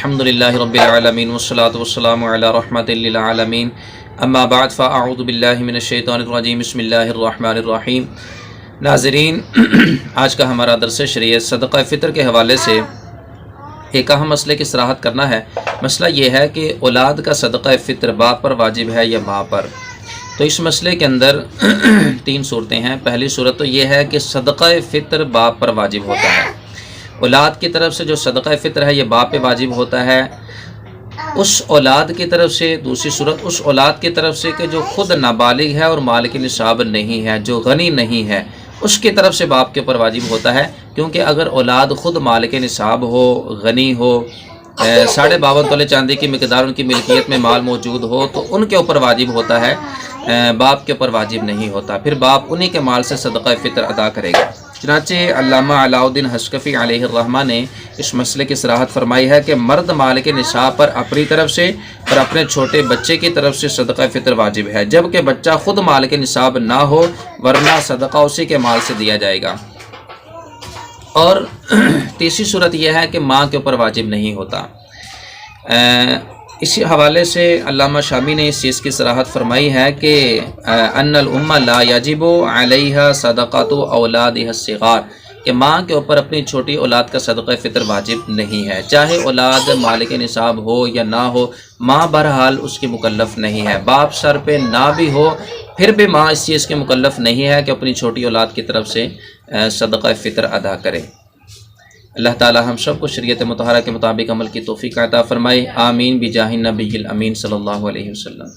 الحمدللہ رب العالمین والصلاة والسلام علی رحمۃ للعالمین اما بعد فاعوذ باللہ من الشیطان الرجیم بسم اللہ الرحمن الرحیم۔ ناظرین، آج کا ہمارا درس شریعت صدقہ فطر کے حوالے سے ایک اہم مسئلے کی صراحت کرنا ہے۔ مسئلہ یہ ہے کہ اولاد کا صدقہ فطر باپ پر واجب ہے یا ماں پر۔ تو اس مسئلے کے اندر تین صورتیں ہیں۔ پہلی صورت تو یہ ہے کہ صدقہ فطر باپ پر واجب ہوتا ہے۔ اولاد کی طرف سے جو صدقہ فطر ہے یہ باپ پہ واجب ہوتا ہے اس اولاد کی طرف سے۔ دوسری صورت اس اولاد کی طرف سے کہ جو خود نابالغ ہے اور مالک نصاب نہیں ہے، جو غنی نہیں ہے، اس کی طرف سے باپ کے اوپر واجب ہوتا ہے، کیونکہ اگر اولاد خود مالک نصاب ہو، غنی ہو، 52.5 تولے چاندی کی مقدار ان کی ملکیت میں مال موجود ہو تو ان کے اوپر واجب ہوتا ہے، باپ کے اوپر واجب نہیں ہوتا۔ پھر باپ انہی کے مال سے صدقہ فطر ادا کرے گا۔ چنانچہ علامہ علاء الدین حشکفی علیہ الرحمہ نے اس مسئلے کی صراحت فرمائی ہے کہ مرد مالک نصاب پر اپنی طرف سے اور اپنے چھوٹے بچے کی طرف سے صدقہ فطر واجب ہے، جبکہ بچہ خود مالک نصاب نہ ہو، ورنہ صدقہ اسی کے مال سے دیا جائے گا۔ اور تیسری صورت یہ ہے کہ ماں کے اوپر واجب نہیں ہوتا۔ اسی حوالے سے علامہ شامی نے اس چیز کی صراحت فرمائی ہے کہ ان الام لا یجب علیہا صدقۃ اولادها الصغار، کہ ماں کے اوپر اپنی چھوٹی اولاد کا صدقہ فطر واجب نہیں ہے، چاہے اولاد مالک نصاب ہو یا نہ ہو، ماں بہرحال اس کی مکلف نہیں ہے۔ باپ سر پہ نہ بھی ہو پھر بھی ماں اس چیز کی مکلف نہیں ہے کہ اپنی چھوٹی اولاد کی طرف سے صدقہ فطر ادا کرے۔ اللہ تعالی ہم سب کو شریعت مطہرہ کے مطابق عمل کی توفیق عطا فرمائے، آمین بجاہ النبی الامین صلی اللہ علیہ وسلم۔